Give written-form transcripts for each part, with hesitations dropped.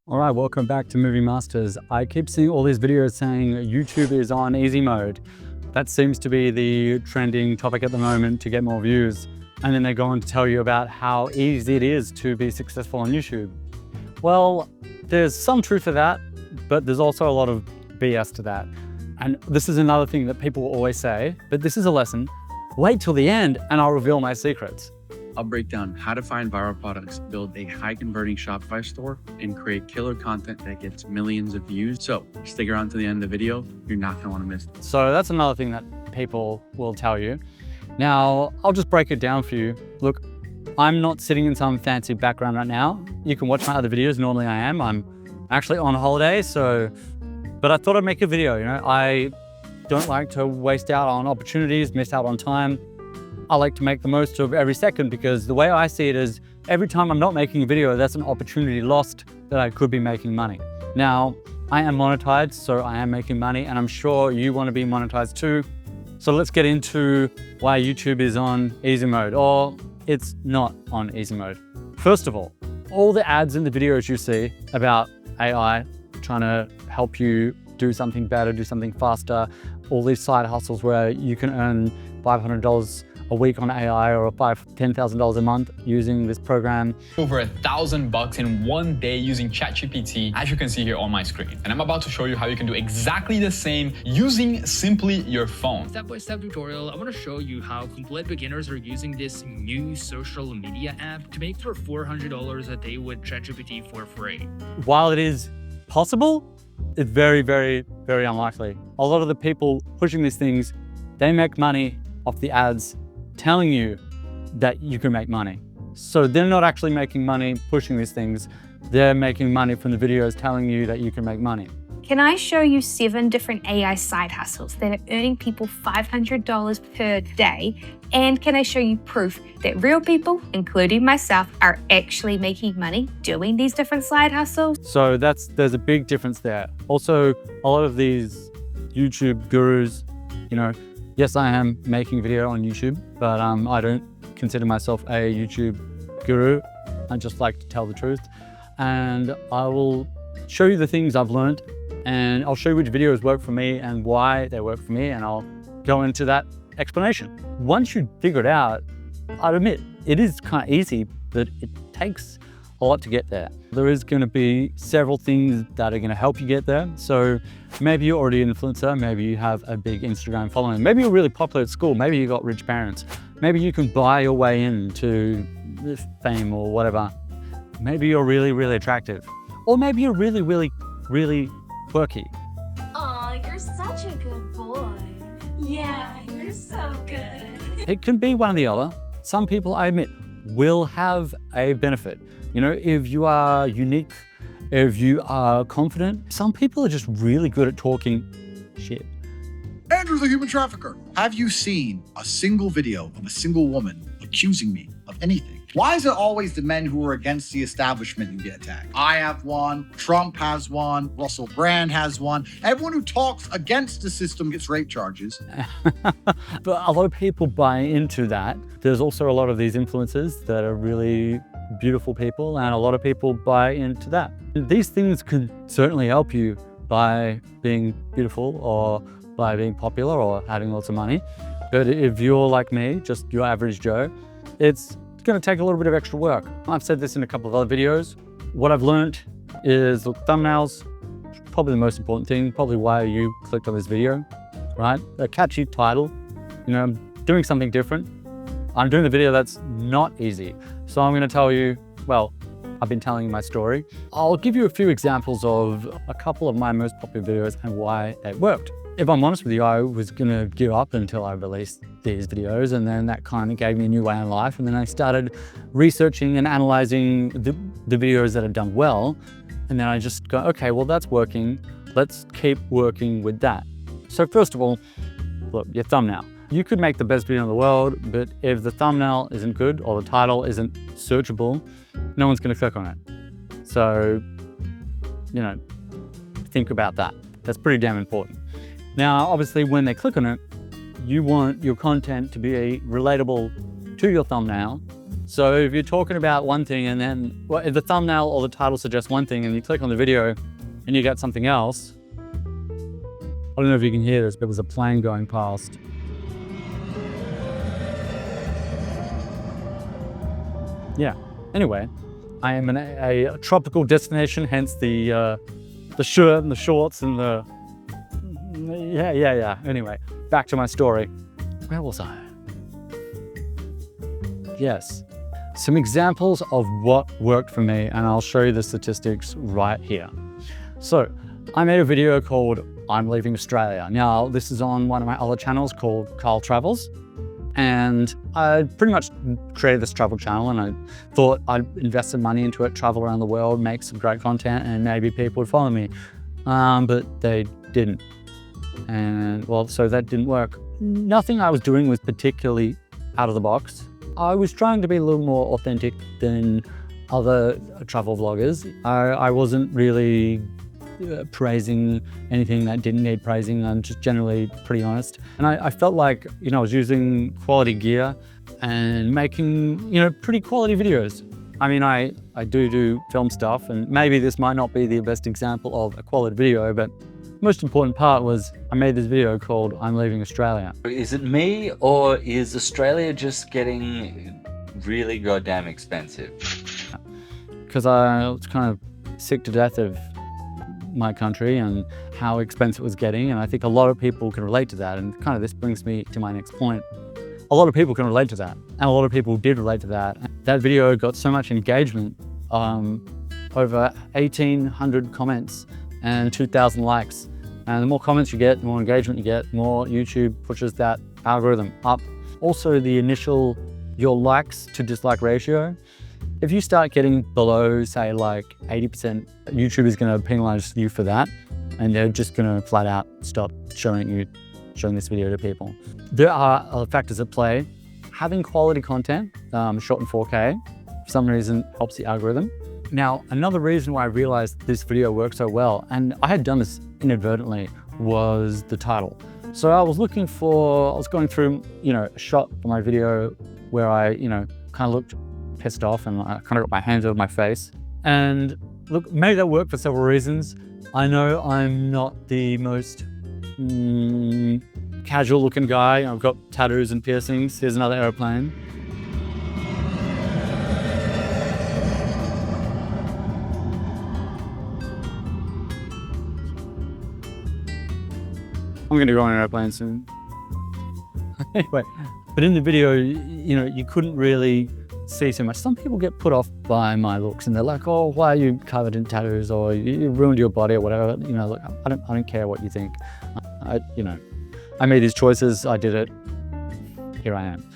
All right, welcome back to Movie Masters. I keep seeing all these videos saying YouTube is on easy mode. That seems to be the trending topic at the moment to get more views. And then they go on to tell you about how easy it is to be successful on YouTube. Well, there's some truth to that, but there's also a lot of BS to that. And this is another thing that people will always say, but this is a lesson. Wait till the end and I'll reveal my secrets. I'll break down how to find viral products, build a high converting Shopify store, and create killer content that gets millions of views. So stick around to the end of the video. You're not gonna wanna miss it. So that's another thing that people will tell you. Now, I'll just break it down for you. Look, I'm not sitting in some fancy background right now. You can watch my other videos. Normally I am. I'm actually on holiday, but I thought I'd make a video. I don't like to waste out on opportunities, miss out on time. I like to make the most of every second, because the way I see it is every time I'm not making a video, that's an opportunity lost that I could be making money. Now, I am monetized, so I am making money, and I'm sure you want to be monetized too. So let's get into why YouTube is on easy mode, or it's not on easy mode. First of all the ads in the videos you see about AI trying to help you do something better, do something faster, all these side hustles where you can earn $500 a week on AI or $10,000 a month using this program. Over $1,000 in one day using ChatGPT, as you can see here on my screen. And I'm about to show you how you can do exactly the same using simply your phone. Step-by-step tutorial, I want to show you how complete beginners are using this new social media app to make their $400 a day with ChatGPT for free. While it is possible, it's very, very, very unlikely. A lot of the people pushing these things, they make money off the ads telling you that you can make money. So they're not actually making money pushing these things. They're making money from the videos telling you that you can make money. Can I show you 7 different AI side hustles that are earning people $500 per day? And can I show you proof that real people, including myself, are actually making money doing these different side hustles? So there's a big difference there. Also, a lot of these YouTube gurus, yes, I am making video on YouTube, but I don't consider myself a YouTube guru. I just like to tell the truth. And I will show you the things I've learned, and I'll show you which videos work for me and why they work for me, and I'll go into that explanation. Once you figure it out, I'd admit, it is kind of easy, but it takes a lot to get there. There is going to be several things that are going to help you get there. So maybe you're already an influencer, maybe you have a big Instagram following, maybe you're really popular at school, maybe you got rich parents, maybe you can buy your way into fame or whatever. Maybe you're really, really attractive, or maybe you're really, really, really quirky. Aw, you're such a good boy. Yeah, you're so good. It can be one or the other. Some people, I admit, will have a benefit. If you are unique, if you are confident, some people are just really good at talking shit. Andrew's a human trafficker. Have you seen a single video of a single woman accusing me of anything? Why is it always the men who are against the establishment who get attacked? I have one, Trump has one, Russell Brand has one. Everyone who talks against the system gets rape charges. But a lot of people buy into that. There's also a lot of these influencers that are really beautiful people, and a lot of people buy into that. These things can certainly help you by being beautiful or by being popular or having lots of money. But if you're like me, just your average Joe, it's going to take a little bit of extra work. I've said this in a couple of other videos. What I've learned is, look, thumbnails, probably the most important thing, probably why you clicked on this video, right? A catchy title, I'm doing something different. I'm doing the video that's not easy. So I'm going to tell you, I've been telling you my story. I'll give you a few examples of a couple of my most popular videos and why they worked. If I'm honest with you, I was going to give up until I released these videos, and then that kind of gave me a new way in life. And then I started researching and analyzing the videos that had done well. And then I just go, okay, well, that's working. Let's keep working with that. So first of all, look, your thumbnail. You could make the best video in the world, but if the thumbnail isn't good or the title isn't searchable, no one's going to click on it. So, think about that. That's pretty damn important. Now, obviously, when they click on it, you want your content to be relatable to your thumbnail So if you're talking about one thing and then if the thumbnail or the title suggests one thing and you click on the video and you get something else, I don't know if you can hear this, but there was a plane going past. Yeah, anyway, I am in a tropical destination, hence the shirt and the shorts and the, yeah. Anyway, back to my story. Where was I? Yes, some examples of what worked for me, and I'll show you the statistics right here. So I made a video called I'm Leaving Australia. Now, this is on one of my other channels called Carl Travels. And I pretty much created this travel channel and I thought I'd invest some money into it, travel around the world, make some great content, and maybe people would follow me. But they didn't. And well, so that didn't work. Nothing I was doing was particularly out of the box. I was trying to be a little more authentic than other travel vloggers. I wasn't really praising anything that didn't need praising. I'm just generally pretty honest. And I felt like, I was using quality gear and making, pretty quality videos. I mean, I do film stuff, and maybe this might not be the best example of a quality video, but the most important part was I made this video called I'm Leaving Australia. Is it me, or is Australia just getting really goddamn expensive? Because I was kind of sick to death of my country and how expensive it was getting, and I think a lot of people can relate to that, and kind of this brings me to my next point. A lot of people can relate to that, and a lot of people did relate to that. That video got so much engagement, over 1,800 comments and 2,000 likes. And the more comments you get, the more engagement you get, the more YouTube pushes that algorithm up. Also, the initial your likes to dislike ratio, if you start getting below, say, like 80%, YouTube is going to penalize you for that, and they're just going to flat out stop showing this video to people. There are other factors at play. Having quality content, shot in 4K, for some reason helps the algorithm. Now, another reason why I realized this video worked so well, and I had done this inadvertently, was the title. So I was going through, a shot for my video where I, kind of looked pissed off and I kind of got my hands over my face. And look, maybe that worked for several reasons. I know I'm not the most casual looking guy. I've got tattoos and piercings. Here's another airplane. I'm gonna go on an airplane soon. Anyway, but in the video, you couldn't really see so much. Some people get put off by my looks and they're like, oh, why are you covered in tattoos, or you ruined your body or whatever. Look, I don't care what you think. I made these choices, I did it, here I am.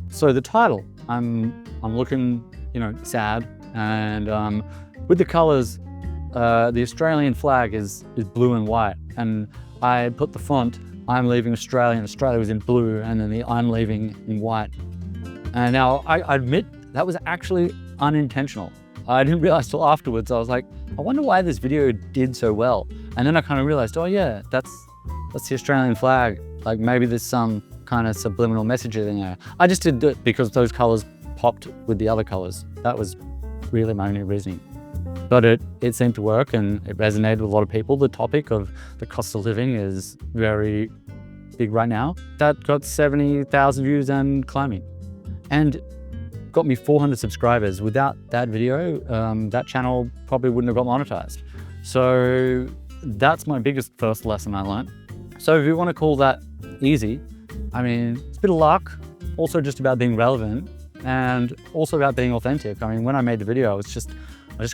So the title, I'm looking, sad, and with the colors, the Australian flag is blue and white, and I put the font, I'm Leaving Australia, and Australia was in blue, and then the I'm Leaving in white. And now I admit that was actually unintentional. I didn't realize till afterwards. I was like, I wonder why this video did so well. And then I kind of realized, oh yeah, that's the Australian flag. Like maybe there's some kind of subliminal message in there. I just did it because those colors popped with the other colors. That was really my only reasoning. But it seemed to work and it resonated with a lot of people. The topic of the cost of living is very big right now. That got 70,000 views and climbing. And got me 400 subscribers. Without that video, that channel probably wouldn't have got monetized. So that's my biggest first lesson I learned. So if you want to call that easy, I mean, it's a bit of luck, also just about being relevant, and also about being authentic. I mean, when I made the video, I was just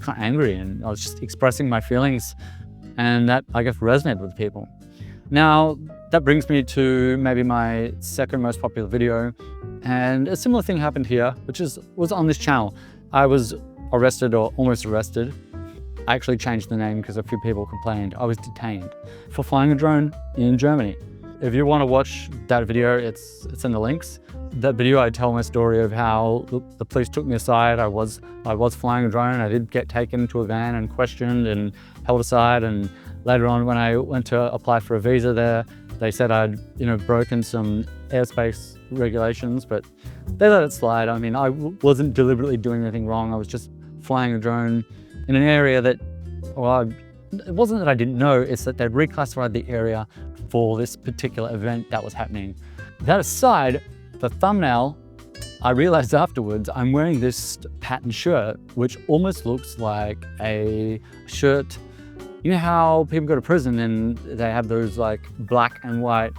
kind of angry, and I was just expressing my feelings, and that, I guess, resonated with people. Now, that brings me to maybe my second most popular video, and a similar thing happened here, which was on this channel. I was arrested, or almost arrested. I actually changed the name because a few people complained. I was detained for flying a drone in Germany. If you want to watch that video, it's in the links. That video, I tell my story of how the police took me aside. I was flying a drone. I did get taken into a van and questioned and held aside. And later on, when I went to apply for a visa there, They said I'd, broken some airspace regulations, but they let it slide. I mean, I wasn't deliberately doing anything wrong. I was just flying a drone in an area that, it wasn't that I didn't know, it's that they'd reclassified the area for this particular event that was happening. That aside, the thumbnail, I realized afterwards, I'm wearing this patterned shirt, which almost looks like a shirt. You know how people go to prison and they have those like black and white,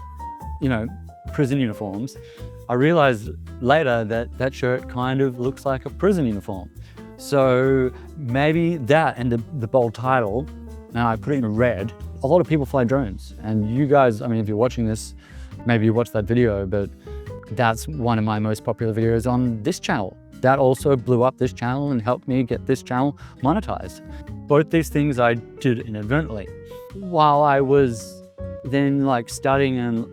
prison uniforms? I realized later that that shirt kind of looks like a prison uniform. So maybe that and the bold title, and I put it in red. A lot of people fly drones, and you guys, I mean, if you're watching this, maybe you watched that video, but that's one of my most popular videos on this channel. That also blew up this channel and helped me get this channel monetized. Both these things I did inadvertently. While I was then studying and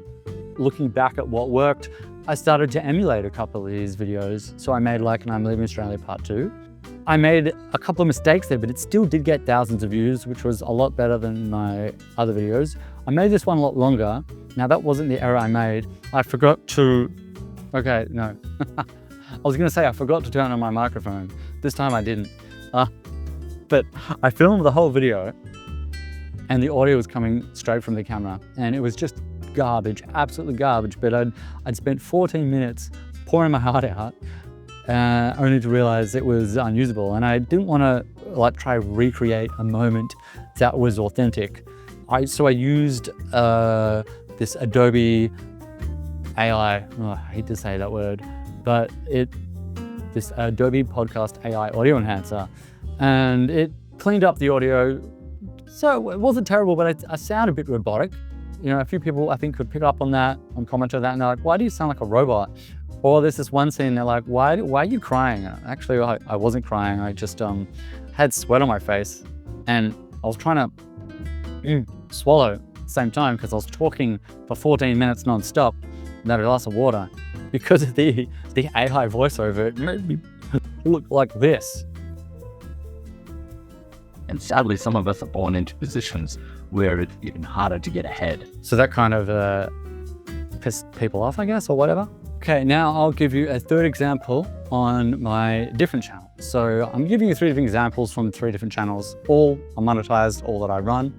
looking back at what worked, I started to emulate a couple of these videos. So I made an I'm Leaving Australia Part 2. I made a couple of mistakes there, but it still did get thousands of views, which was a lot better than my other videos. I made this one a lot longer. Now that wasn't the error I made. I forgot to, okay, no. I was gonna say I forgot to turn on my microphone. This time I didn't. But I filmed the whole video and the audio was coming straight from the camera and it was just garbage, absolutely garbage. But I'd spent 14 minutes pouring my heart out only to realize it was unusable. And I didn't want to try recreate a moment that was authentic. So I used this Adobe AI, I hate to say that word, but this Adobe Podcast AI audio enhancer, and it cleaned up the audio. So it wasn't terrible, but I sound a bit robotic. A few people I think could pick up on that and comment on that, and they're like, why do you sound like a robot? Or there's this one scene, they're like, why are you crying? Actually, I wasn't crying. I just had sweat on my face and I was trying to swallow at the same time because I was talking for 14 minutes non-stop without a glass of water. Because of the AI voiceover, it made me look like this. And sadly, some of us are born into positions where it's even harder to get ahead. So that kind of pissed people off, I guess, or whatever. Okay, now I'll give you a third example on my different channel. So I'm giving you 3 different examples from 3 different channels. All are monetized, all that I run.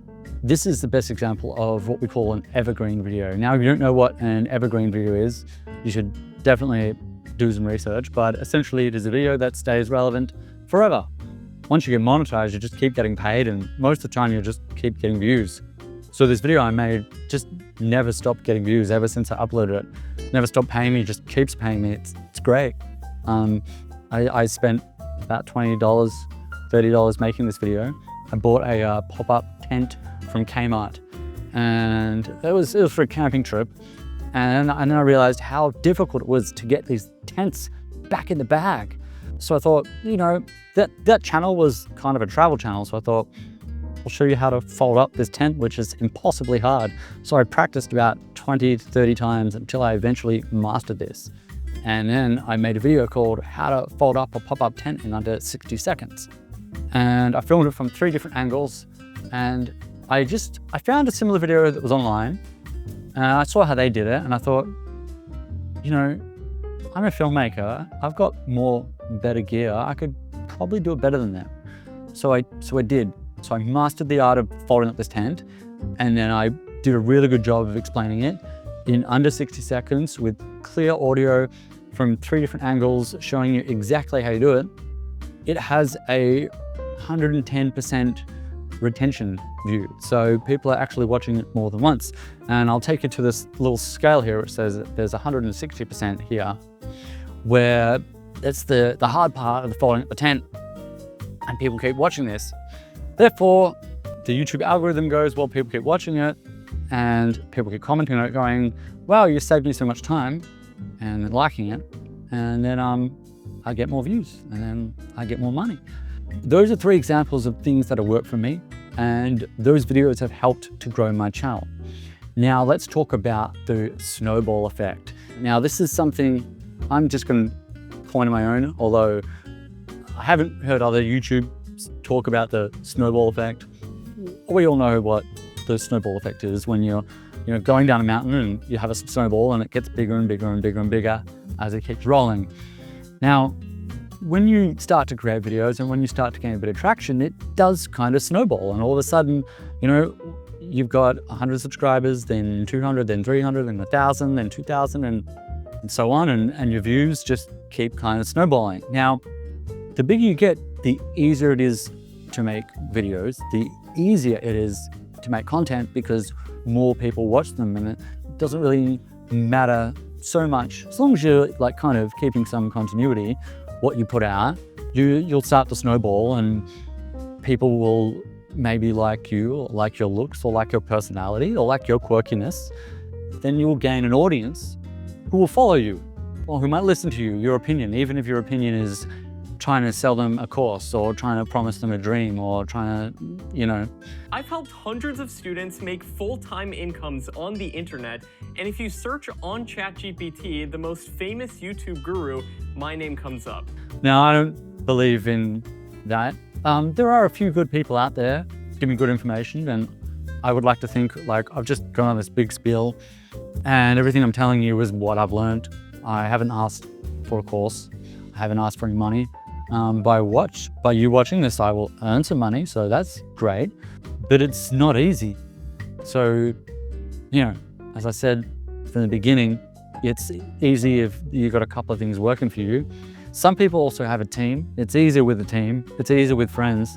This is the best example of what we call an evergreen video. Now, if you don't know what an evergreen video is, you should definitely do some research, but essentially it is a video that stays relevant forever. Once you get monetized, you just keep getting paid, and most of the time you just keep getting views. So this video I made just never stopped getting views ever since I uploaded it. Never stopped paying me, just keeps paying me. It's great. I spent about $20, $30 making this video. I bought a pop-up tent from Kmart, and it was for a camping trip. And then I realized how difficult it was to get these tents back in the bag. So I thought, that channel was kind of a travel channel. So I thought, I'll show you how to fold up this tent, which is impossibly hard. So I practiced about 20 to 30 times until I eventually mastered this. And then I made a video called How to Fold Up a Pop-Up Tent in Under 60 Seconds. And I filmed it from 3 different angles. And I found a similar video that was online. And I saw how they did it. And I thought, I'm a filmmaker. I've got better gear. I could probably do it better than them. So I did. So I mastered the art of folding up this tent, and then I did a really good job of explaining it in under 60 seconds with clear audio from 3 different angles showing you exactly how you do it. It has a 110% retention view. So people are actually watching it more than once. And I'll take you to this little scale here. It says that there's 160% here, where that's the hard part of the folding up the tent, and people keep watching this. Therefore, the YouTube algorithm goes, well, people keep watching it and people keep commenting on it going, wow, you saved me so much time, and liking it. And then I get more views, and then I get more money. Those are 3 examples of things that have worked for me, and those videos have helped to grow my channel. Now let's talk about the snowball effect. Now this is something I'm just going to coin my own, although I haven't heard other YouTube talk about the snowball effect. We all know what the snowball effect is when you're going down a mountain and you have a snowball and it gets bigger and bigger and bigger and bigger as it keeps rolling. Now, when you start to create videos and when you start to gain a bit of traction, it does kind of snowball. And all of a sudden, you've got 100 subscribers, then 200, then 300, then 1,000, then 2,000, and so on. And your views just keep kind of snowballing. Now, the bigger you get, the easier it is to make videos, the easier it is to make content because more people watch them, and it doesn't really matter so much. As long as you're like kind of keeping some continuity, what you put out, you'll start to snowball, and people will maybe like you, or like your looks, or like your personality, or like your quirkiness. Then you'll gain an audience who will follow you, or who might listen to you, your opinion, even if your opinion is trying to sell them a course, or trying to promise them a dream, or trying to, I've helped hundreds of students make full-time incomes on the internet, and if you search on ChatGPT, the most famous YouTube guru, my name comes up. Now, I don't believe in that. There are a few good people out there giving good information, and I would like to think like I've just gone on this big spiel and everything I'm telling you is what I've learned. I haven't asked for a course. I haven't asked for any money. By you watching this, I will earn some money, so that's great, but it's not easy. So, as I said from the beginning, it's easy if you've got a couple of things working for you. Some people also have a team. It's easier with a team. It's easier with friends.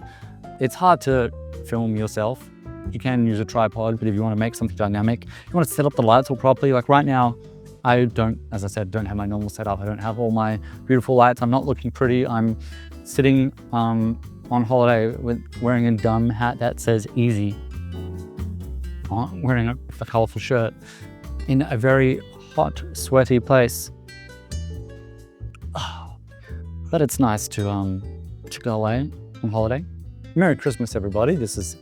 It's hard to film yourself. You can use a tripod, but if you want to make something dynamic, you want to set up the lights all properly. Like right now, I don't, as I said, don't have my normal setup. I don't have all my beautiful lights. I'm not looking pretty. I'm sitting on holiday wearing a dumb hat that says easy. I'm wearing a colorful shirt in a very hot, sweaty place. But it's nice to go away on holiday. Merry Christmas, everybody. This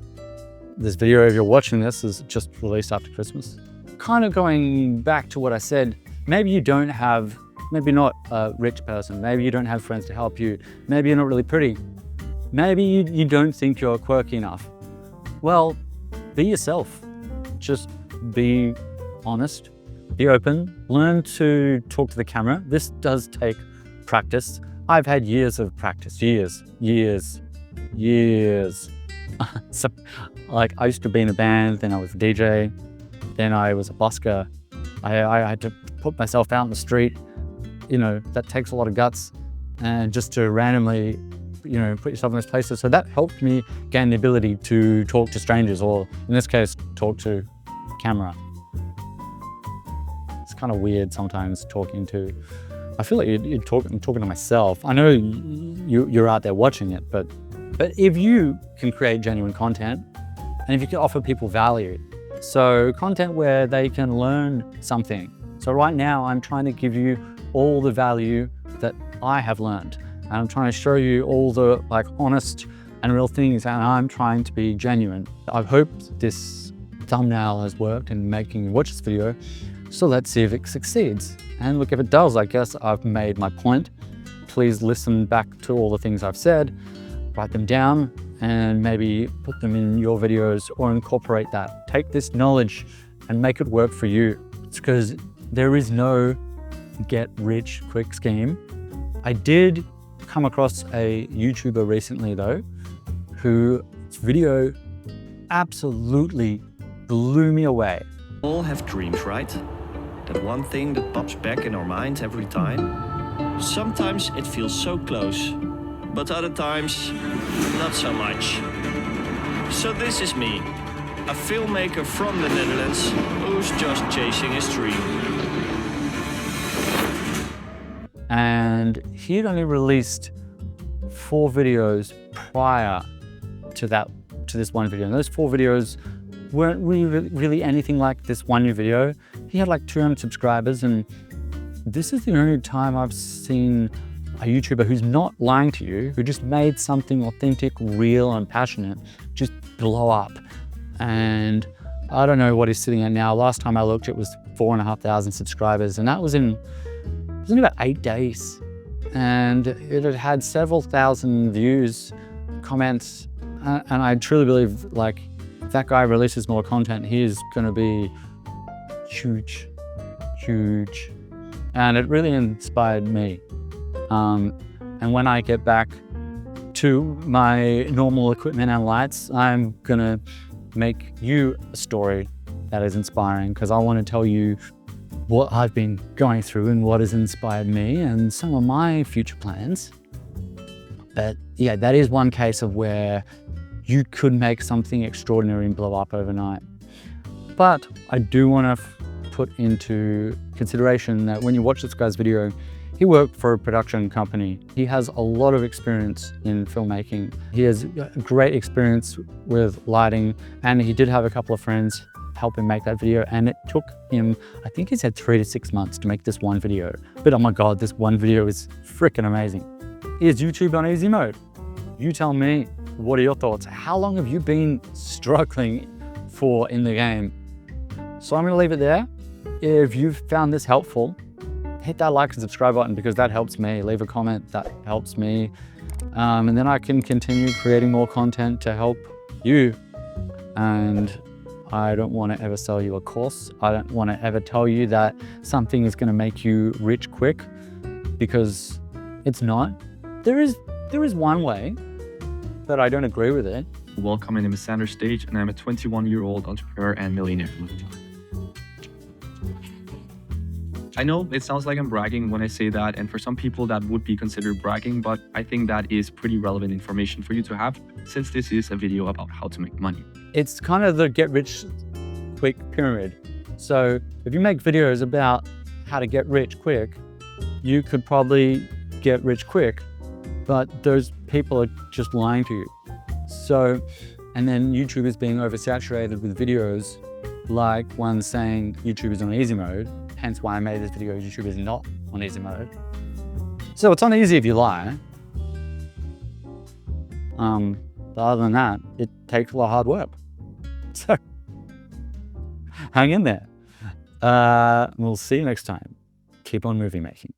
video, if you're watching this, is just released after Christmas. Kind of going back to what I said, maybe you don't have, maybe not a rich person, maybe you don't have friends to help you, maybe you're not really pretty, maybe you don't think you're quirky enough. Well, be yourself. Just be honest, be open, learn to talk to the camera. This does take practice. I've had years of practice, years. So, like, I used to be in a band, then I was a DJ, then I was a busker. I had to put myself out in the street. That takes a lot of guts, and just to randomly, put yourself in those places. So that helped me gain the ability to talk to strangers, or in this case, talk to camera. It's kind of weird sometimes talking to, I feel like I'm talking to myself. I know you're out there watching it, but if you can create genuine content, and if you can offer people value, so content where they can learn something. So right now I'm trying to give you all the value that I have learned, and I'm trying to show you all the honest and real things, and I'm trying to be genuine. I hope this thumbnail has worked in making you watch this video. So let's see if it succeeds. And look, if it does, I guess I've made my point. Please listen back to all the things I've said, write them down, and maybe put them in your videos or incorporate that. Take this knowledge and make it work for you. It's because there is no get rich quick scheme. I did come across a YouTuber recently though, whose video absolutely blew me away. All have dreams, right? That one thing that pops back in our minds every time. Sometimes it feels so close, but other times, not so much. So this is me, a filmmaker from the Netherlands who's just chasing his dream. And he had only released 4 videos prior to this one video. And those 4 videos weren't really anything like this one new video. He had like 200 subscribers, and this is the only time I've seen a YouTuber who's not lying to you, who just made something authentic, real, and passionate, just blow up. And I don't know what he's sitting at now. Last time I looked, it was 4,500 subscribers, and that was in about 8 days. And it had had several thousand views, comments, and I truly believe if that guy releases more content, he is going to be huge. And it really inspired me. And when I get back to my normal equipment and lights, I'm gonna make you a story that is inspiring, because I want to tell you what I've been going through and what has inspired me and some of my future plans. But yeah, that is one case of where you could make something extraordinary and blow up overnight. But I do want to put into consideration that when you watch this guy's video, he worked for a production company. He has a lot of experience in filmmaking. He has great experience with lighting, and he did have a couple of friends help him make that video, and it took him, I think he said 3 to 6 months to make this one video. But oh my God, this one video is freaking amazing. Is YouTube on easy mode? You tell me, what are your thoughts? How long have you been struggling for in the game? So I'm gonna leave it there. If you've found this helpful, hit that like and subscribe button, because that helps me. Leave a comment, that helps me. And then I can continue creating more content to help you. And I don't want to ever sell you a course. I don't want to ever tell you that something is going to make you rich quick, because it's not. There is one way, but I don't agree with it. Welcome, my name is Sander Stage, and I'm a 21-year-old entrepreneur and millionaire. I know it sounds like I'm bragging when I say that, and for some people that would be considered bragging, but I think that is pretty relevant information for you to have, since this is a video about how to make money. It's kind of the get rich quick pyramid. So if you make videos about how to get rich quick, you could probably get rich quick, but those people are just lying to you. So, and then YouTube is being oversaturated with videos like one saying YouTube is on easy mode, hence why I made this video, YouTube is not on easy mode. So it's on easy if you lie. But other than that, it takes a lot of hard work. So hang in there. We'll see you next time. Keep on movie making.